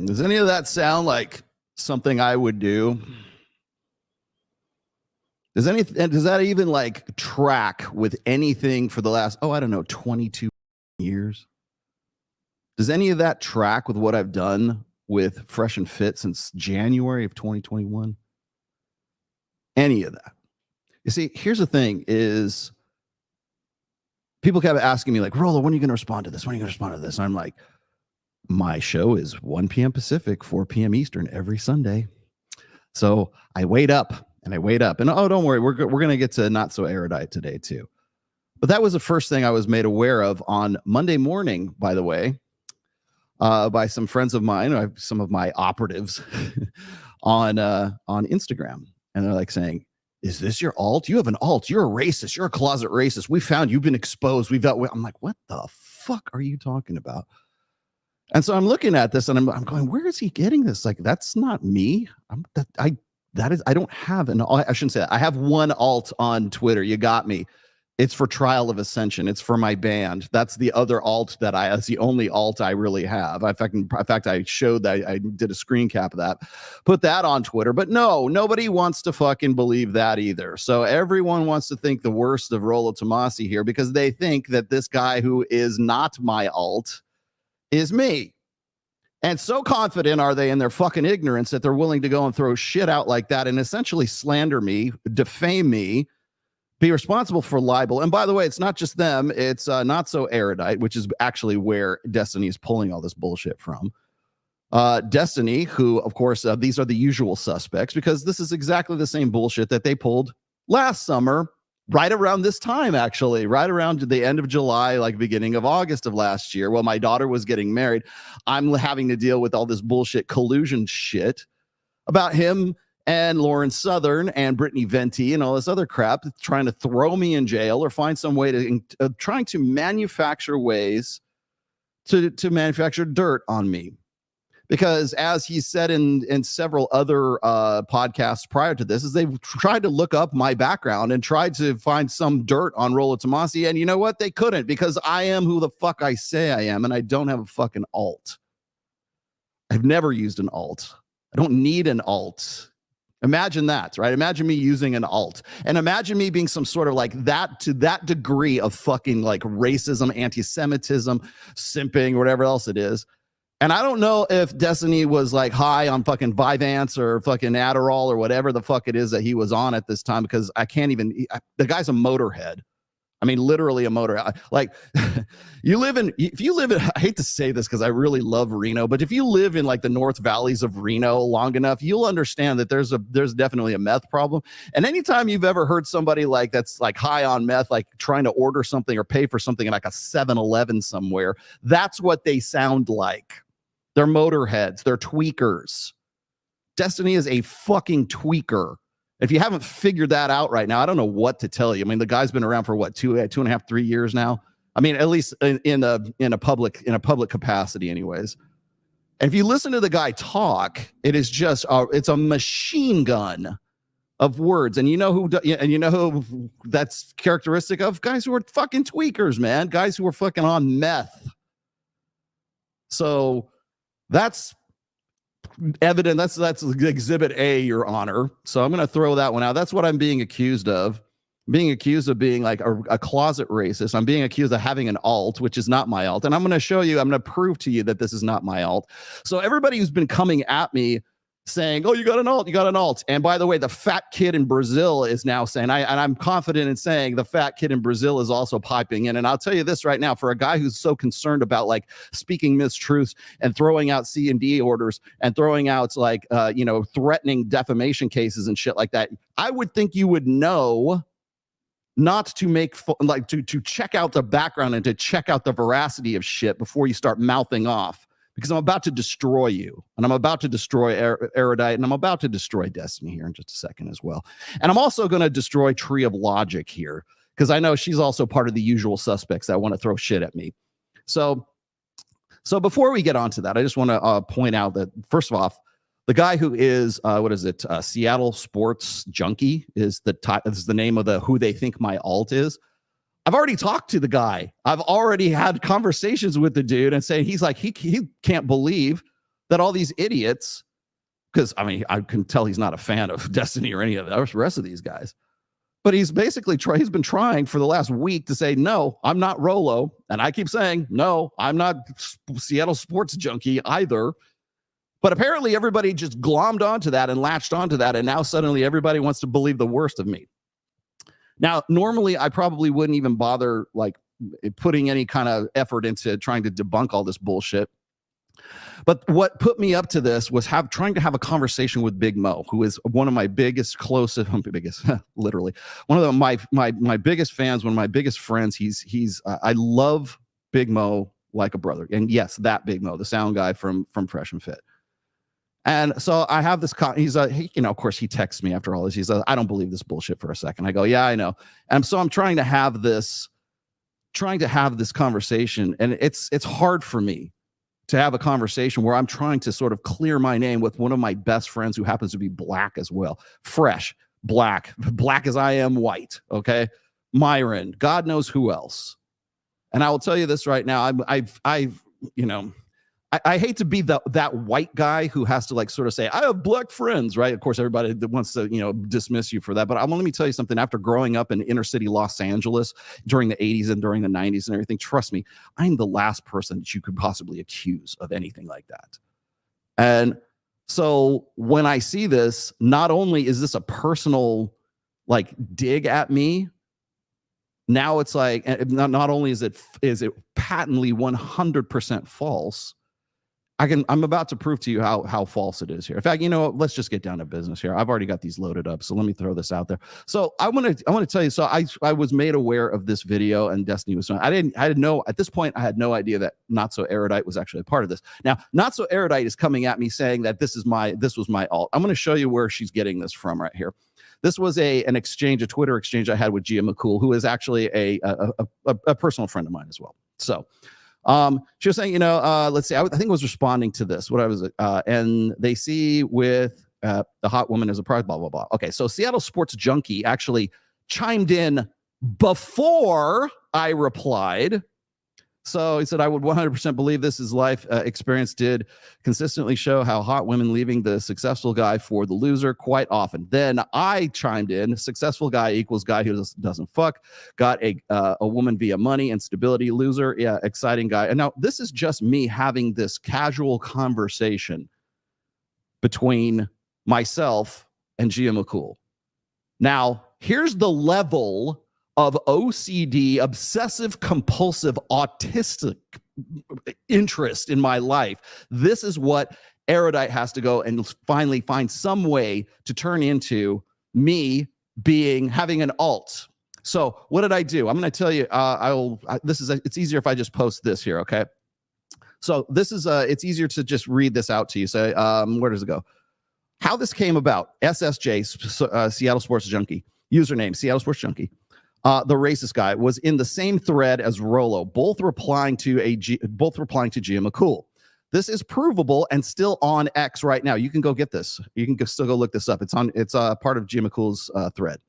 Does any of that sound like something I would do? Does that even like track with anything for the last, 22 years? Does any of that track with what I've done with Fresh and Fit since January of 2021? Any of that? You see, here's the thing is people kept asking me like, Rollo, when are you going to respond to this? When are you going to respond to this? And I'm like, my show is 1 p.m. Pacific, 4 p.m. Eastern every Sunday. So I wait up. And don't worry, we're going to get to not so erudite today too. But that was the first thing I was made aware of on Monday morning, by the way, by some friends of mine, some of my operatives on Instagram. And they're like saying, is this your alt? You have an alt. You're a racist. You're a closet racist. We found you've been exposed. I'm like, what the fuck are you talking about? And so I'm looking at this and I'm going, where is he getting this? Like, that's not me. I don't have an alt. I shouldn't say that. I have one alt on Twitter. You got me. It's for Trial of Ascension. It's for my band. That's the other alt that's the only alt I really have. In fact, I showed that I did a screen cap of that, put that on Twitter. But no, nobody wants to fucking believe that either. So everyone wants to think the worst of Rollo Tomasi here because they think that this guy who is not my alt is me. And so confident are they in their fucking ignorance that they're willing to go and throw shit out like that and essentially slander me, defame me, be responsible for libel. And by the way, it's not just them. It's Not So Erudite, which is actually where Destiny is pulling all this bullshit from. Destiny, who, of course, these are the usual suspects because this is exactly the same bullshit that they pulled last summer, right around this time, actually, right around the end of July, like beginning of August of last year. While my daughter was getting married, I'm having to deal with all this bullshit collusion shit about him and Lauren Southern and Brittany Venti and all this other crap, trying to throw me in jail or find some way to trying to manufacture ways to manufacture dirt on me. Because as he said in several other podcasts prior to this, is they've tried to look up my background and tried to find some dirt on Rollo Tomasi. And you know what? They couldn't because I am who the fuck I say I am. And I don't have a fucking alt. I've never used an alt. I don't need an alt. Imagine that, right? Imagine me using an alt. And imagine me being some sort of like that to that degree of fucking like racism, anti-Semitism, simping, whatever else it is. And I don't know if Destiny was like high on fucking Vyvanse or fucking Adderall or whatever the fuck it is that he was on at this time, because I can't even, the guy's a motorhead. I mean, literally a motorhead. Like if you live in, I hate to say this because I really love Reno, but if you live in like the North Valleys of Reno long enough, you'll understand that there's definitely a meth problem. And anytime you've ever heard somebody like that's like high on meth, like trying to order something or pay for something in like a 7-Eleven somewhere, that's what they sound like. They're motorheads. They're tweakers. Destiny is a fucking tweaker. If you haven't figured that out right now, I don't know what to tell you. I mean, the guy's been around for what, 2.5, 3 years now. I mean, at least in a public capacity, anyways. And if you listen to the guy talk, it is just it's a machine gun of words. And you know who that's characteristic of? Guys who are fucking tweakers, man. Guys who are fucking on meth. So that's evident. That's exhibit A, Your Honor. So I'm going to throw that one out. That's what I'm being accused of. I'm being accused of being like a closet racist. I'm being accused of having an alt, which is not my alt. And I'm going to prove to you that this is not my alt. So everybody who's been coming at me saying, oh, you got an alt. And by the way, the fat kid in Brazil is now saying, I'm confident in saying the fat kid in Brazil is also piping in. And I'll tell you this right now, for a guy who's so concerned about like speaking mistruths and throwing out C&D orders and throwing out like, threatening defamation cases and shit like that, I would think you would know not to make to check out the background and to check out the veracity of shit before you start mouthing off. Because I'm about to destroy you, and I'm about to destroy Erudite, and I'm about to destroy Destiny here in just a second as well. And I'm also going to destroy Tree of Logic here, because I know she's also part of the usual suspects that want to throw shit at me. So before we get on to that, I just want to point out that, first of all, the guy who is, Seattle Sports Junkie is the name of who they think my alt is. I've already talked to the guy. I've already had conversations with the dude and saying he's like, he can't believe that all these idiots, because I mean, I can tell he's not a fan of Destiny or any of the rest of these guys, but he's basically he's been trying for the last week to say, no, I'm not Rollo. And I keep saying, no, I'm not Seattle sports junkie either. But apparently everybody just glommed onto that and latched onto that. And now suddenly everybody wants to believe the worst of me. Now, normally I probably wouldn't even bother like putting any kind of effort into trying to debunk all this bullshit. But what put me up to this was trying to have a conversation with Big Mo, who is one of my biggest, literally one of my biggest fans, one of my biggest friends. I love Big Mo like a brother, and yes, that Big Mo, the sound guy from Fresh and Fit. And so I have this. Of course, he texts me after all this. He says, "I don't believe this bullshit for a second." I go, "Yeah, I know." And so I'm trying to have this conversation, and it's hard for me to have a conversation where I'm trying to sort of clear my name with one of my best friends who happens to be black as well. Fresh, black as I am white. Okay. Myron, God knows who else. And I will tell you this right now. I hate to be that white guy who has to like sort of say, I have black friends, right? Of course, everybody that wants to, dismiss you for that. But let me tell you something. After growing up in inner city Los Angeles during the 80s and during the 90s and everything, trust me, I'm the last person that you could possibly accuse of anything like that. And so when I see this, not only is this a personal like dig at me, now it's like, not only is it patently 100% false, I'm about to prove to you how false it is here. In fact, let's just get down to business here. I've already got these loaded up, so let me throw this out there. So I want to tell you. So I was made aware of this video, and Destiny was. I had no idea that Not So Erudite was actually a part of this. Now, Not So Erudite is coming at me saying that this was my alt. I'm going to show you where she's getting this from right here. This was a Twitter exchange I had with Gia McCool, who is actually a personal friend of mine as well. So. She was saying, let's see, I think it was responding to this. And they see with the hot woman as a prize, blah, blah, blah. Okay, so Seattle Sports Junkie actually chimed in before I replied. So he said, I would 100% believe this. His life experience did consistently show how hot women leaving the successful guy for the loser quite often. Then I chimed in, successful guy equals guy who doesn't fuck, got a woman via money and stability, loser, yeah, exciting guy. And now this is just me having this casual conversation between myself and Gia McCool. Now, here's the level of OCD, obsessive compulsive autistic interest in my life. This is what Erudite has to go and finally find some way to turn into me having an alt. So what did I do? I'm going to tell you, it's easier if I just post this here. Okay. So this is, it's easier to just read this out to you. So where does it go? How this came about, SSJ, Seattle Sports Junkie, username, Seattle Sports Junkie. The racist guy was in the same thread as Rollo, both replying to Gia McCool. This is provable and still on X right now. You can go get this. You can still go look this up. It's part of Gia McCool's thread.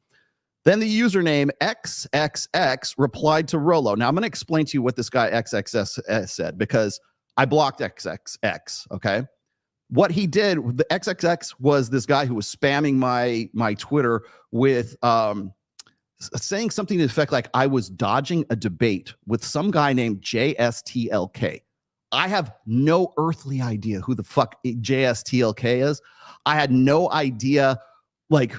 Then the username XXX replied to Rollo. Now I'm going to explain to you what this guy XXX said because I blocked XXX. Okay. What he did, the XXX was this guy who was spamming my Twitter with saying something to the effect like I was dodging a debate with some guy named JSTLK. I have no earthly idea who the fuck JSTLK is. I had no idea, like,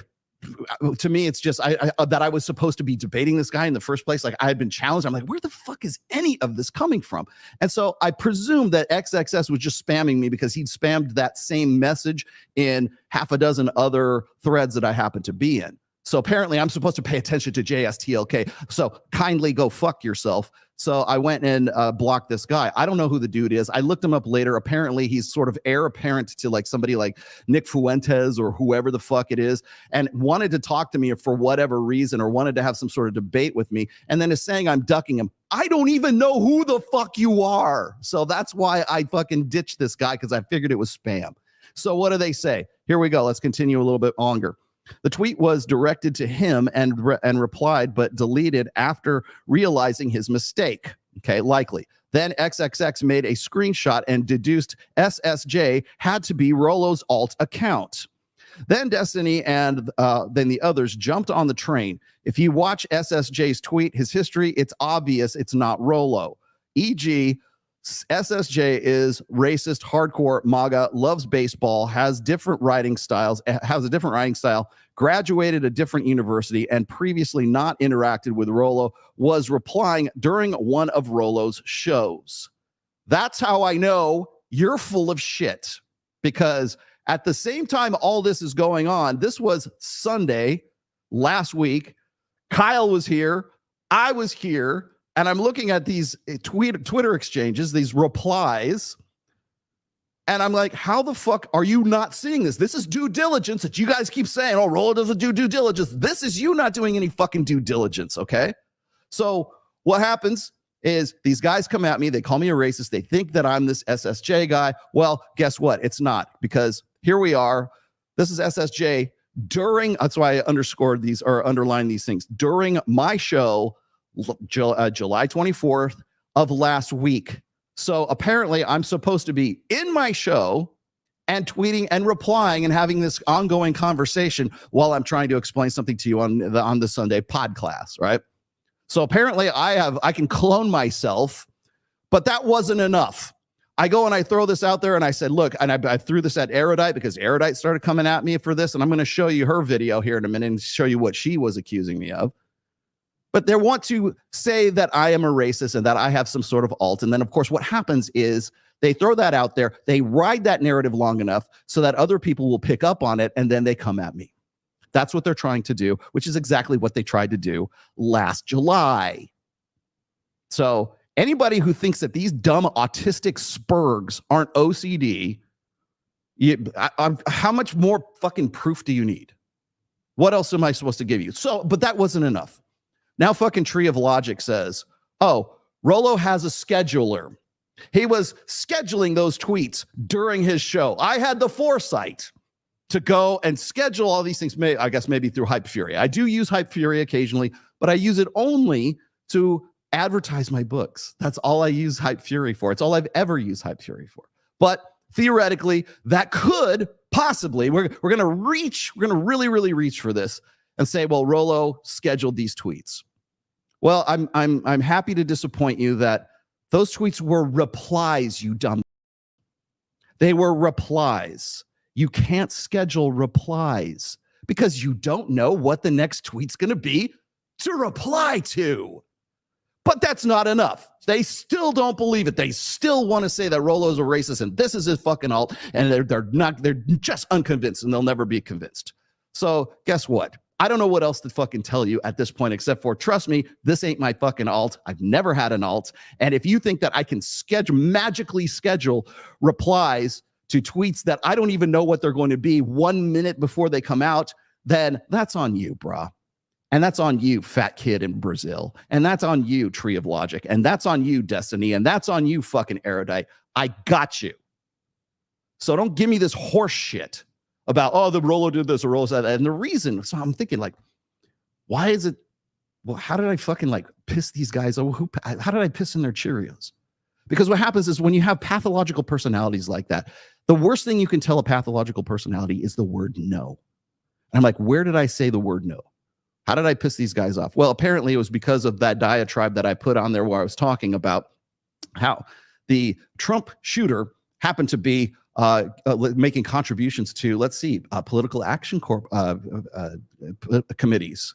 to me, it's just that I was supposed to be debating this guy in the first place. Like I had been challenged. I'm like, where the fuck is any of this coming from? And so I presume that XXS was just spamming me because he'd spammed that same message in half a dozen other threads that I happened to be in. So apparently I'm supposed to pay attention to JSTLK. So kindly go fuck yourself. So I went and blocked this guy. I don't know who the dude is. I looked him up later. Apparently he's sort of heir apparent to like somebody like Nick Fuentes or whoever the fuck it is, and wanted to talk to me for whatever reason or wanted to have some sort of debate with me, and then is saying I'm ducking him. I don't even know who the fuck you are. So that's why I fucking ditched this guy, because I figured it was spam. So what do they say? Here we go. Let's continue a little bit longer. The tweet was directed to him and replied, but deleted after realizing his mistake. Okay, likely. Then XXX made a screenshot and deduced SSJ had to be Rollo's alt account. Then Destiny and then the others jumped on the train. If you watch SSJ's tweet, his history, it's obvious it's not Rollo. E.g., SSJ is racist, hardcore, MAGA, loves baseball, has a different writing style, graduated a different university, and previously not interacted with Rollo, was replying during one of Rollo's shows. That's how I know you're full of shit, because at the same time all this is going on, this was Sunday last week. Kyle was here. I was here. And I'm looking at these Twitter exchanges, these replies. And I'm like, how the fuck are you not seeing this? This is due diligence that you guys keep saying, oh, Rollo doesn't do due diligence. This is you not doing any fucking due diligence, okay? So what happens is these guys come at me. They call me a racist. They think that I'm this SSJ guy. Well, guess what? It's not, because here we are. This is SSJ during, that's why I underscored these or underlined these things, during my show, July 24th of last week. So apparently I'm supposed to be in my show and tweeting and replying and having this ongoing conversation while I'm trying to explain something to you on the Sunday pod class, right? So apparently I can clone myself, but that wasn't enough. I go and I throw this out there and I said, look, and I threw this at Erudite because Erudite started coming at me for this, and I'm going to show you her video here in a minute and show you what she was accusing me of. But they want to say that I am a racist and that I have some sort of alt. And then, of course, what happens is they throw that out there. They ride that narrative long enough so that other people will pick up on it, and then they come at me. That's what they're trying to do, which is exactly what they tried to do last July. So anybody who thinks that these dumb autistic spurgs aren't OCD, how much more fucking proof do you need? What else am I supposed to give you? So, but that wasn't enough. Now fucking Tree of Logic says, oh, Rollo has a scheduler. He was scheduling those tweets during his show. I had the foresight to go and schedule all these things, I guess maybe through Hype Fury. I do use Hype Fury occasionally, but I use it only to advertise my books. That's all I use Hype Fury for. It's all I've ever used Hype Fury for. But theoretically, that could possibly, we're going to really, really reach for this and say, well, Rollo scheduled these tweets. Well, I'm happy to disappoint you that those tweets were replies, you dumb. They were replies. You can't schedule replies because you don't know what the next tweet's going to be to reply to. But that's not enough. They still don't believe it. They still want to say that Rollo's a racist and this is his fucking alt, and they're just unconvinced, and they'll never be convinced. So guess what? I don't know what else to fucking tell you at this point, except for, trust me, this ain't my fucking alt. I've never had an alt. And if you think that I can magically schedule replies to tweets that I don't even know what they're going to be 1 minute before they come out, then that's on you, brah. And that's on you, fat kid in Brazil. And that's on you, Tree of Logic. And that's on you, Destiny. And that's on you, fucking Erudite. I got you. So don't give me this horse shit about, oh, the Rollo did this or Rollo said that. And the reason, so I'm thinking, like, why is it, well, how did I fucking like piss these guys? How did I piss in their Cheerios? Because what happens is when you have pathological personalities like that, the worst thing you can tell a pathological personality is the word no. And I'm like, where did I say the word no? How did I piss these guys off? Well, apparently it was because of that diatribe that I put on there where I was talking about how the Trump shooter happened to be making contributions to, let's see, political action committees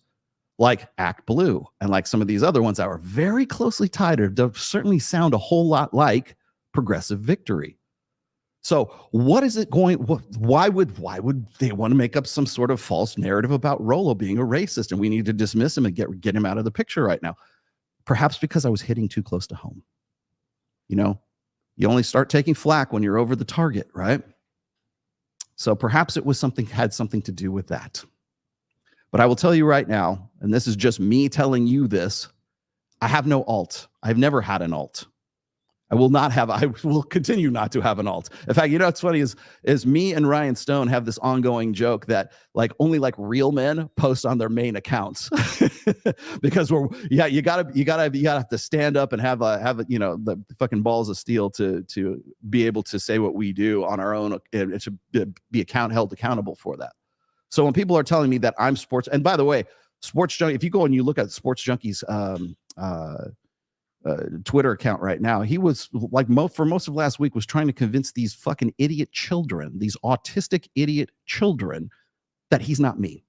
like Act Blue and like some of these other ones that were very closely tied or certainly sound a whole lot like Progressive Victory. So what is it going, why would they want to make up some sort of false narrative about Rollo being a racist and we need to dismiss him and get him out of the picture right now? Perhaps because I was hitting too close to home. You know, you only start taking flack when you're over the target, right? So perhaps it was had something to do with that. But I will tell you right now, and this is just me telling you this, I have no alt. I've never had an alt. I will continue not to have an alt. In fact, you know what's funny is me and Ryan Stone have this ongoing joke that like only like real men post on their main accounts because you gotta have to stand up and have the fucking balls of steel to be able to say what we do on our own. It should be held accountable for that. So when people are telling me that I'm sports, and by the way, Sports Junkie, if you go and you look at Sports Junkie's Twitter account right now, he was like for most of last week was trying to convince these fucking idiot children, these autistic idiot children, that he's not me.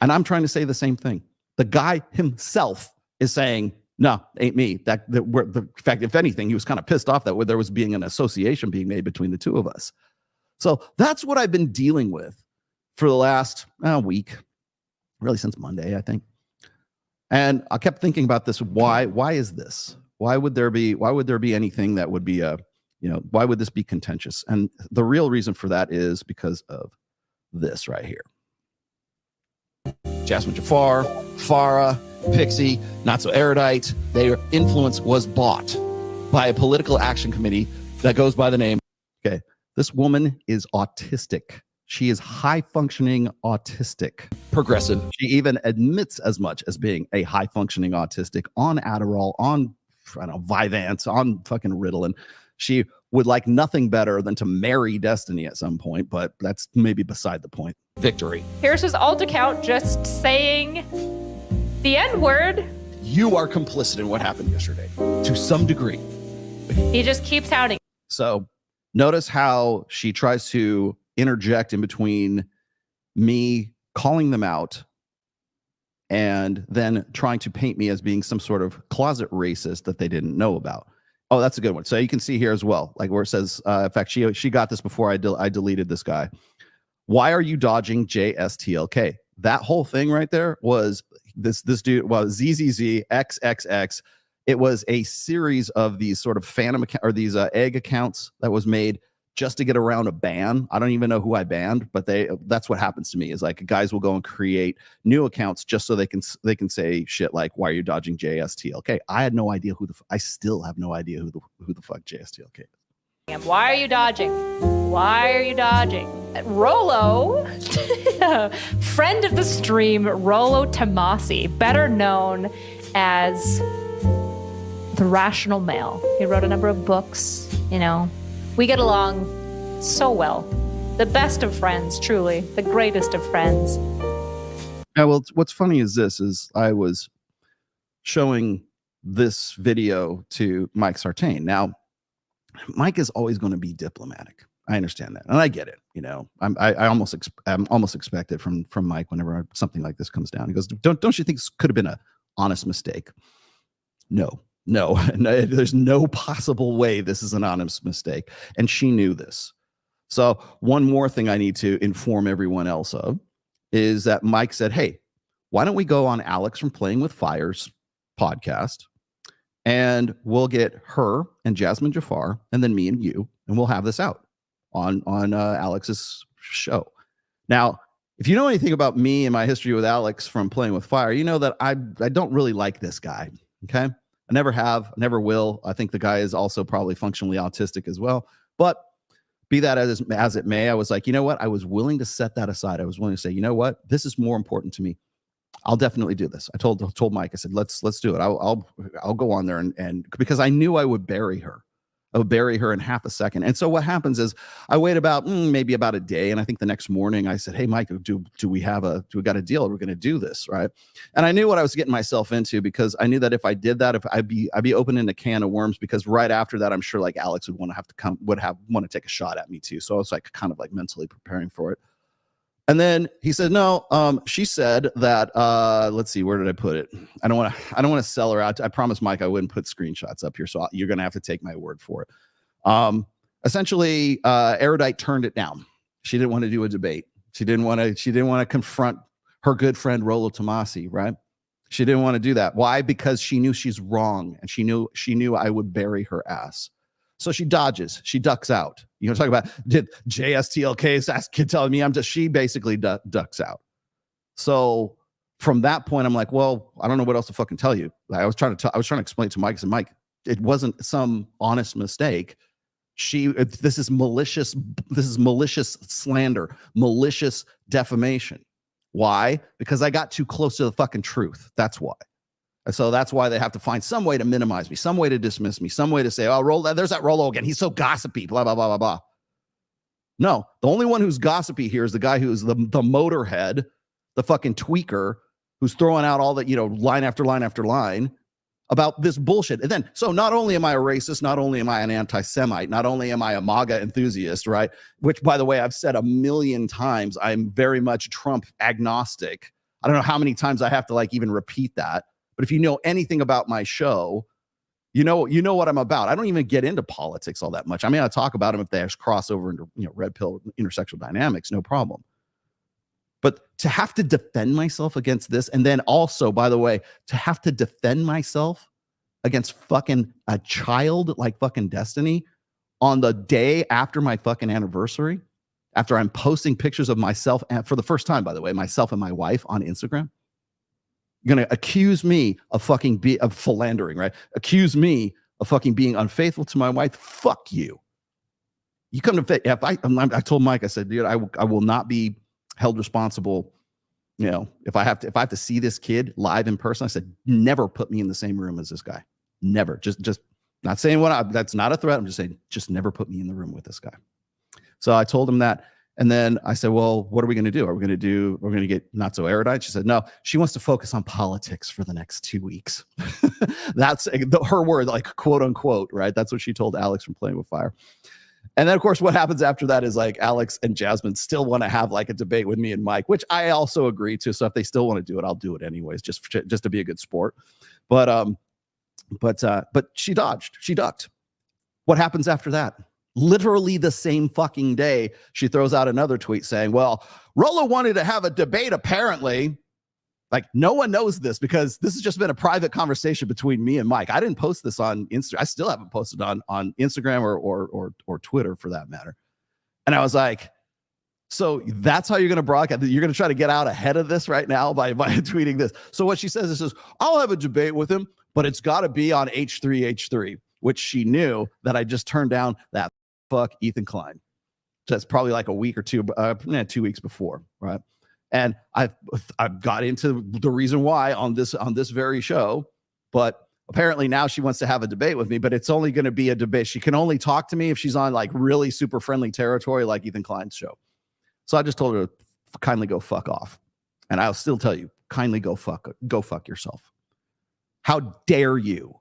And I'm trying to say the same thing. The guy himself is saying, no, ain't me. In fact, if anything, he was kind of pissed off that there was being an association being made between the two of us. So that's what I've been dealing with for the last week, really since Monday, I think. And I kept thinking about this. Why is this? Why would there be anything that would be why would this be contentious? And the real reason for that is because of this right here. Jasmine Jafar, Farah, Pixie, Not So Erudite, their influence was bought by a political action committee that goes by the name. Okay, this woman is autistic. She is high-functioning autistic, progressive. She even admits as much as being a high-functioning autistic on Adderall, on Vyvanse, on fucking Ritalin. She would like nothing better than to marry Destiny at some point, but that's maybe beside the point. Victory. Here's his alt account just saying the N-word. You are complicit in what happened yesterday, to some degree. He just keeps touting. So notice how she tries to interject in between me calling them out and then trying to paint me as being some sort of closet racist that they didn't know about. Oh, that's a good one. So you can see here as well, like where it says, in fact, she got this before I deleted this guy. Why are you dodging JSTLK? That whole thing right there was this dude, well, ZZZ, XXX. It was a series of these sort of phantom or these egg accounts that was made just to get around a ban. I don't even know who I banned, but that's what happens to me is like guys will go and create new accounts just so they can say shit like, why are you dodging JSTLK? I had no idea I still have no idea who the fuck JSTLK is. Why are you dodging? Why are you dodging? Rollo, friend of the stream, Rollo Tomasi, better known as the Rational Male. He wrote a number of books, We get along so well. The best of friends, truly. The greatest of friends. Yeah, well, what's funny is I was showing this video to Mike Sartain. Now, Mike is always going to be diplomatic. I understand that, and I get it. I'm almost expect it from Mike whenever something like this comes down. He goes, "Don't you think this could have been an honest mistake?" No, there's no possible way this is an honest mistake, and she knew this. So one more thing I need to inform everyone else of is that Mike said, "Hey, why don't we go on Alex from Playing with Fire's podcast, and we'll get her and Jasmine Jafar, and then me and you, and we'll have this out on Alex's show." Now, if you know anything about me and my history with Alex from Playing with Fire, you know that I don't really like this guy. Okay, I never have, never will. I think the guy is also probably functionally autistic as well. But be that as it may, I was like, you know what? I was willing to set that aside. I was willing to say, you know what? This is more important to me. I'll definitely do this. I told Mike, I said, let's do it. I'll go on there and because I knew I would bury her. I would bury her in half a second. And so what happens is I wait about maybe about a day. And I think the next morning I said, "Hey, Mike, do we got a deal? We're going to do this, right?" And I knew what I was getting myself into because I knew that if I did that, if I'd be opening a can of worms, because right after that, I'm sure like Alex would want to take a shot at me too. So I was like kind of like mentally preparing for it. And then he said, "No, she said that, let's see, where did I put it? I don't want to sell her out. I promised Mike I wouldn't put screenshots up here. So you're going to have to take my word for it." Essentially, Erudite turned it down. She didn't want to do a debate. She didn't want to confront her good friend, Rollo Tomasi, right? She didn't want to do that. Why? Because she knew she's wrong. And she knew I would bury her ass. So she dodges, she ducks out. Talk about did JSTLK's ass kid telling me she basically ducks out. So from that point, I'm like, well, I don't know what else to fucking tell you. I was trying to explain to Mike. I said, "Mike, it wasn't some honest mistake. This is malicious slander, malicious defamation. Why? Because I got too close to the fucking truth. That's why. And so that's why they have to find some way to minimize me, some way to dismiss me, some way to say, oh, Rollo, there's that Rollo again. He's so gossipy, blah, blah, blah, blah, blah. No, the only one who's gossipy here is the guy who's the motorhead, the fucking tweaker, who's throwing out all that, line after line after line about this bullshit. And then, so not only am I a racist, not only am I an anti-Semite, not only am I a MAGA enthusiast, right? Which, by the way, I've said a million times, I'm very much Trump agnostic. I don't know how many times I have to even repeat that. But if you know anything about my show, you know what I'm about. I don't even get into politics all that much. I mean, I talk about them if they actually cross over into red pill intersectional dynamics, no problem. But to have to defend myself against this, and then also, by the way, to have to defend myself against fucking a child like fucking Destiny on the day after my fucking anniversary, after I'm posting pictures of myself, and for the first time, by the way, myself and my wife on Instagram, you're going to accuse me of fucking of philandering, right? Accuse me of fucking being unfaithful to my wife. Fuck you. You come to, I told Mike, I said, dude, I will not be held responsible. If I have to see this kid live in person, I said, never put me in the same room as this guy. Never. Just not saying that's not a threat. I'm just saying, just never put me in the room with this guy. So I told him that. And then I said, well, what are we going to do? We're going to get not so erudite. She said, no, she wants to focus on politics for the next 2 weeks. That's her word, quote unquote, right? That's what she told Alex from Playing with Fire. And then, of course, what happens after that is Alex and Jasmine still want to have a debate with me and Mike, which I also agree to. So if they still want to do it, I'll do it anyways, just to be a good sport. But she dodged. She ducked. What happens after that? Literally the same fucking day, she throws out another tweet saying, well, Rollo wanted to have a debate, apparently. No one knows this because this has just been a private conversation between me and Mike. I didn't post this on Instagram. I still haven't posted on Instagram or Twitter for that matter. And I was like, so that's how you're going to broadcast? You're going to try to get out ahead of this right now by tweeting this. So what she says is, I'll have a debate with him, but it's got to be on H3H3, which she knew that I just turned down that fuck Ethan Klein. That's probably a week or two, 2 weeks before, right? And I've got into the reason why on this very show, but apparently now she wants to have a debate with me, but it's only going to be a debate. She can only talk to me if she's on really super friendly territory like Ethan Klein's show. So I just told her to kindly go fuck off. And I'll still tell you, kindly go fuck yourself. How dare you?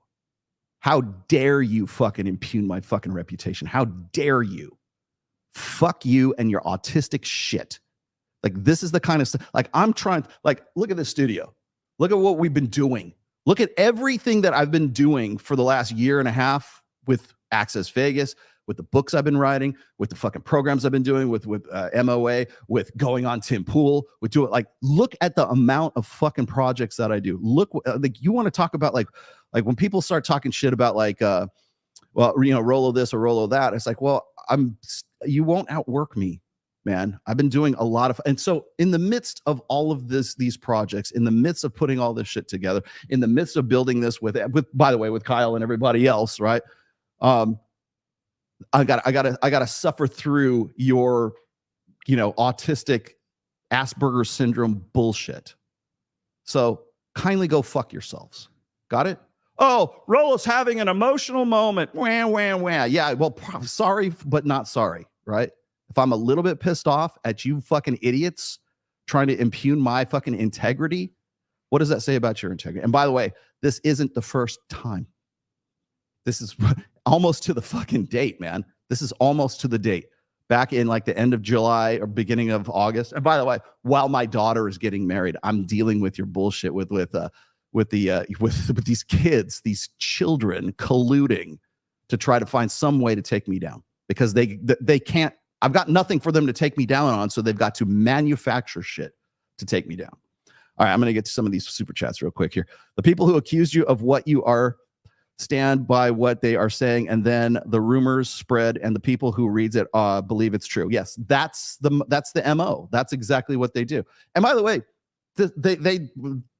How dare you fucking impugn my fucking reputation? How dare you? Fuck you and your autistic shit. This is the kind of stuff. I'm trying, look at this studio. Look at what we've been doing. Look at everything that I've been doing for the last year and a half with Access Vegas, with the books I've been writing, with the fucking programs I've been doing, with MOA, with going on Tim Pool, with doing look at the amount of fucking projects that I do. Look, you want to talk about when people start talking shit about Rollo this or Rollo that. It's well, you won't outwork me, man. I've been doing a lot of, and so in the midst of all of these projects, in the midst of putting all this shit together, in the midst of building this with by the way, with Kyle and everybody else, right? I gotta suffer through your, autistic Asperger's syndrome bullshit. So kindly go fuck yourselves. Got it? Oh, Rollo's having an emotional moment. Wah, wah, wah. Yeah, well, sorry, but not sorry, right? If I'm a little bit pissed off at you fucking idiots trying to impugn my fucking integrity, what does that say about your integrity? And by the way, this isn't the first time. This is almost to the fucking date, man. This is almost to the date. Back in the end of July or beginning of August. And by the way, while my daughter is getting married, I'm dealing with your bullshit with these kids, these children colluding to try to find some way to take me down because they can't. I've got nothing for them to take me down on, so they've got to manufacture shit to take me down. All right, I'm going to get to some of these super chats real quick here. The people who accused you of what you are stand by what they are saying, and then the rumors spread, and the people who reads it believe it's true. Yes, that's the MO. That's exactly what they do. And by the way,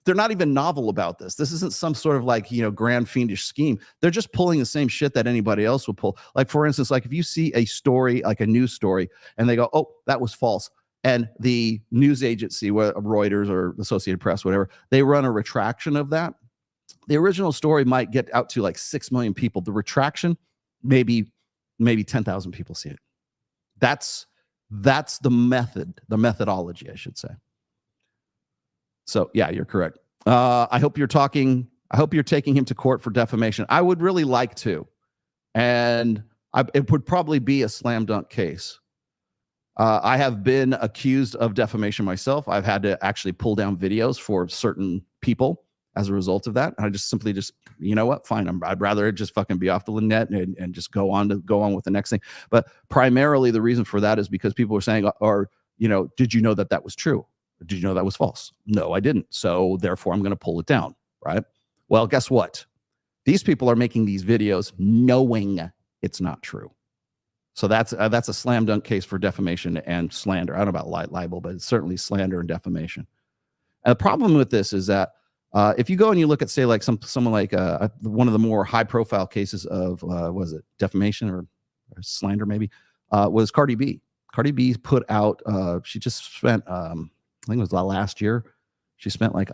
they're not even novel about this. This isn't some sort of like, grand fiendish scheme. They're just pulling the same shit that anybody else would pull. Like, for instance, like if you see a story, like a news story, and they go, oh, that was false. And the news agency, whether Reuters or Associated Press, whatever, they run a retraction of that. The original story might get out to like 6 million people. The retraction, maybe 10,000 people see it. That's the methodology, I should say. So yeah, you're correct. I hope you're taking him to court for defamation. I would really like to, and it would probably be a slam dunk case. I have been accused of defamation myself. I've had to actually pull down videos for certain people as a result of that. I just simply you know what? Fine. I'd rather just fucking be off the net and just go on with the next thing. But primarily the reason for that is because people are saying, did you know that was true? Did you know that was false? No, I didn't. So therefore I'm going to pull it down. Right. Well, guess what? These people are making these videos knowing it's not true. So that's a slam dunk case for defamation and slander. I don't know about libel, but it's certainly slander and defamation. And the problem with this is that if you go and you look at, say, like someone like one of the more high profile cases of was it defamation or slander maybe was Cardi B. Cardi B put out she just spent I think it was last year, she spent like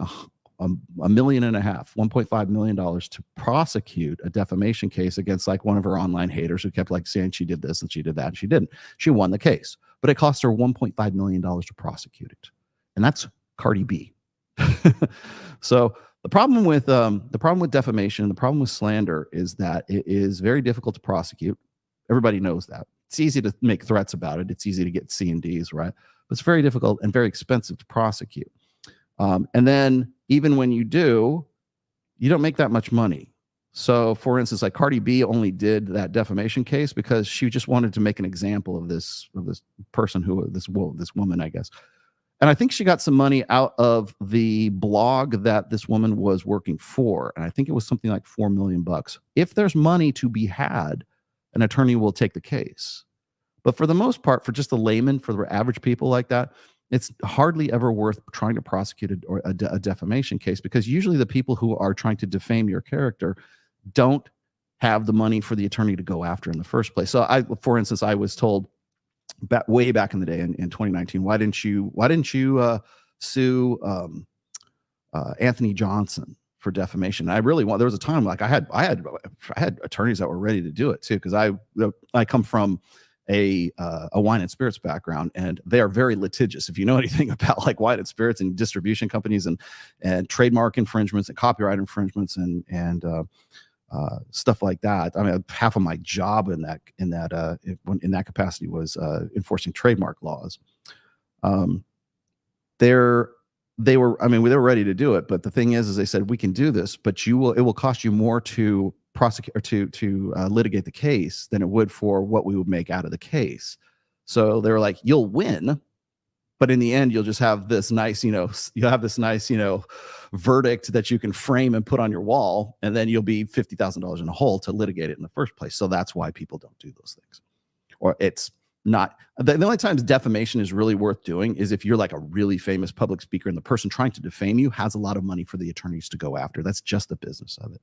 $1.5 million, $1.5 million to prosecute a defamation case against like one of her online haters who kept like saying she did this and she did that, and she didn't. She won the case, but it cost her $1.5 million to prosecute it, and that's Cardi B. So the problem with defamation, the problem with slander is that it is very difficult to prosecute. Everybody knows that. It's easy to make threats about it. It's easy to get C&Ds, right? But it's very difficult and very expensive to prosecute. And then even when you do, you don't make that much money. So for instance, like Cardi B only did that defamation case because she just wanted to make an example of this person this woman, I guess. And I think she got some money out of the blog that this woman was working for. And I think it was something like $4 million. If there's money to be had, an attorney will take the case. But for the most part, for just the layman, for the average people like that, it's hardly ever worth trying to prosecute a defamation case, because usually the people who are trying to defame your character don't have the money for the attorney to go after in the first place. So for instance, I was told way back in the day in 2019, why didn't you sue Anthony Johnson for defamation? I really there was a time like I had attorneys that were ready to do it too, because I come from a wine and spirits background, and they are very litigious. If you know anything about like wine and spirits and distribution companies and trademark infringements and copyright infringements and stuff like that. I mean, half of my job in that capacity was enforcing trademark laws. They were ready to do it, but the thing is they said, we can do this, but it will cost you more to prosecute or to litigate the case than it would for what we would make out of the case. So they were like, you'll win, but in the end, you'll just have this nice, verdict that you can frame and put on your wall, and then you'll be $50,000 in a hole to litigate it in the first place. So that's why people don't do those things. Or it's not the only times defamation is really worth doing is if you're like a really famous public speaker and the person trying to defame you has a lot of money for the attorneys to go after. That's just the business of it.